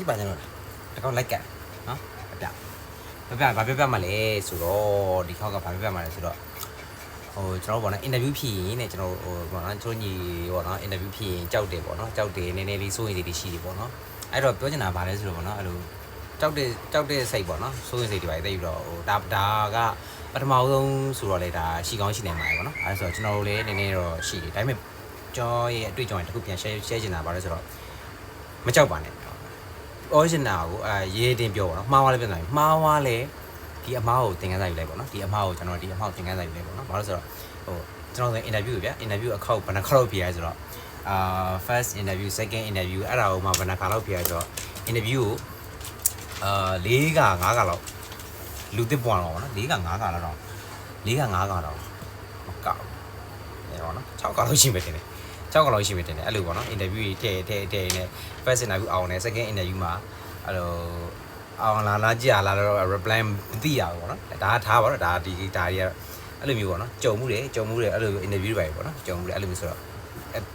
ဒီပါကျွန်တော်တကောက်လိုက်ကတ်နော်ဘာပြမလဲဆိုတော့ဒီခေါက်ကဘာပြမလဲဆိုတော့ဟိုကျွန်တော်ပေါ့နော်အင်တာဗျူးဖြစ်ရင်ねကျွန်တော်ဟိုပေါ့နော်ကျွန်တော်ညီပေါ့နော်အင်တာဗျူးဖြစ်ရင်ကြောက်တယ်ပေါ့နော်ကြောက်တယ်နည်းနည်းလေးစိုးရိမ်စိတ်တွေရှိတယ်ပေါ့နော်အဲ့တော့ပြောချင်တာဗာလဲဆိုတော့ပေါ့နော်အဲ့လိုကြောက်တဲ့စိတ်ပေါ့နော်စိုးရိမ်စိတ်တွေပါတိတ်ပြီးတော့ဟိုဒါကပထမဆုံးဆိုတော့လေဒါရှိကောင်းရှိနေမှာပေါ့နော်အဲ့ဆိုတော့ကျွန်တော်တို့လည်းနည်းနည်းတော့ရှိတယ်ဒါပေမဲ့ကျွန်တော်ရဲ့အတွေ့အကြုံတစ်ခုပြန် share ချင်တာဗာလဲဆိုတော့မကြောက်ပါနဲ့ original ကိုရေးတင်ပြောပါတော့မှားသွားလည်းပြန်နိုင်မှားသွားလဲဒီအမားကိုသင်ခန်းစာယူလိုက်ပေါ့နော်ဒီအမားကိုကျွန်တော်ဒီအမားကိုသင်ခန်းစာယူလိုက်ပေါ့နော်ဘာလို့ဆိုတော့ဟိုကျွန်တော်ဆို interview ဗျာ interview အခောက်ဘယ်နှခါလောက်ပြရဆိုတော့first interview second interview အဲ့ဒါကိုမှဘယ်နှခါလောက်ပြရဆိုတော့ interview ကို4က5ကလောက်လူတစ်ပွားတော့ဗောနော်4က5ကလောက်တော့4က5ကလောက်မကောက်ဘူးပေါ့နော်6ကလောက်ရှိမယ်တင်တယ်6ကလောက်ရှိမယ်တင်တယ်အဲ့လိုပေါ့နော် interview တွေထည့်နေ first interview အောင်တယ် second interview မှာအဲ့လိုအောင်လာကြည့်လာတော့ reply မသိရဘူးပေါ့နော်ဒါထားပါတော့ဒါဒီတွေကအဲ့လိုမျိုးပေါ့နော်ကြုံမှုတွေအဲ့လို interview တွေပဲပေါ့နော်ကြုံမှုတွေအဲ့လိုမျိုးဆိုတော့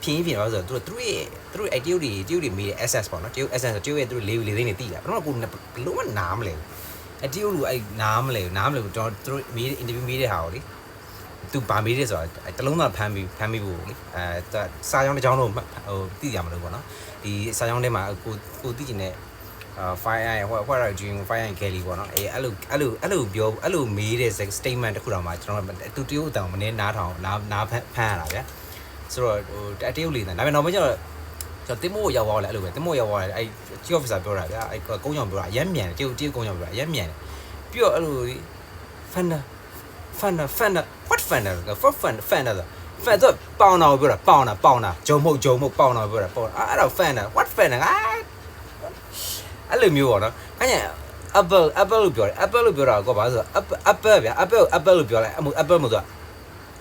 ဖြင်းပါဆိုတော့သူတို့အဲ့တရုတ်တွေမေးတဲ့ SS ပေါ့နော်တရုတ် SS ဆိုတရုတ်ရဲ့သူတို့လေးသိန်းနေသိတာဘယ်တော့မှကိုဘလုံးမနားမလဲအဲ့တရုတ်လူအဲ့နားမလဲကျွန်တော်သူတို့မေး interview မေးတဲ့ဟာကိုလေသူဗာမေးတယ်ဆိုတာတလုံးသားဖမ်းပြီးဖို့လေစာကြောင်းတစ်ကြောင်းတော့ဟိုသိကြမလို့ပေါ့နော်ဒီစာကြောင်းထဲမှာကိုသိကျင်တဲ့fire what are you doing fire and kelly ပေါ့နော်အဲ့လိုပြောအဲ့လိုမေးတဲ့ statement တခုတော့မှကျွန်တော်တူတရုတ်အတောင်မနေနားထောင်နားဖမ်းရတာဗျာဆိုတော့ဟိုတရုတ်လေးဒါပေမဲ့နောက်မှကျတော့တင်မို့ရောက်သွားတယ်အဲ့လိုပဲတင်မို့ရောက်သွားတယ်အဲ့ chief officer ပြောတာဗျာအဲ့ကုန်းကြောင်ပြောတာအရက်မြန်တယ်တရုတ်ကုန်းကြောင်ပြောတာအရက်မြန်တယ်ပြီးတော့အဲ့လို funder what funder fan တော့ပေါင်တာပြောတာပေါင်တာဂျုံမဟုတ်ပေါင်တာပြောတာပေါင်အဲ့တော့ fan what fan အဲ့လိုမျိုးပေါ့နော်အဲ့ညာ apple လို့ပြောတယ် apple လို့ပြောတာကောဘာလို့ဆိုတော့ apple ဗျာ apple လို့ပြောလိုက်အမှု apple မဟုတ်တော့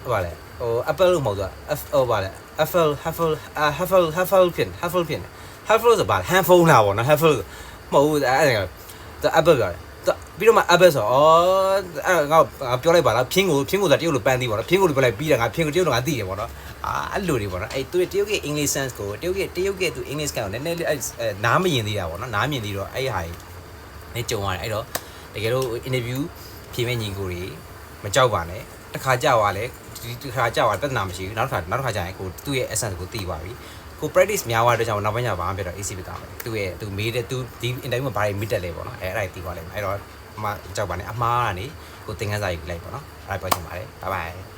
ဟိုပါလေဟို apple လို့မဟုတ်တော့ဟိုပါလေ huffle ဖြစ် huffle ဆိုပါ handphone လာပေါ့နော် huffle မဟုတ်ဘူးအဲ့ဒါ apple ပြောတယ်ပြီးတော့မှ apple ဆိုအဲ့ငါပြောလိုက်ပါလားဖြင်းကိုဆိုတရုတ်လိုပန်းသိပေါ့နော်ဖြင်းကိုလိုပြောလိုက်ပြီးတယ်ငါဖြင်းကိုတရုတ်လိုငါသိတယ်ပေါ့နော်အဲ့လိုတွေပေါ့နော်အဲ့သူတရုတ်ရဲ့ English sense ကိုတရုတ်ရဲ့သူ English ကိုနည်းနည်းလေးနားမရင်သေးတာပေါ့နော်နားမြင်သေးတော့အဲ့ဟာကြီးနေကြုံရတယ်အဲ့တော့တကယ်လို့ interview ဖြေမဲ့ညီကိုတွေမကြောက်ပါနဲ့တစ်ခါကြောက်သွားလဲဒီတစ်ခါကြောက်သွားပြဿနာမရှိဘူးနောက်တစ်ခါကျရင်ကိုသူ့ရဲ့ essence ကိုသိပါပြီကို practice များသွားတဲ့ကြောင့်နောက်ပိုင်းကျဘာမှပြတော့ AC ဖြစ်သွားမယ်သူမေးတဲ့သူဒီ interview မှာဘာတွေမိတက်လဲပေါ့နော်အဲ့ဒါသိသွားလိမ့်မယ်အဲ့တော့အမကြောက်ပါနဲ့အမားကနေကိုသင်ခန်းစာယူလိုက်ပေါ့နော်အဲ့ဒါပြောချင်ပါတယ် bye bye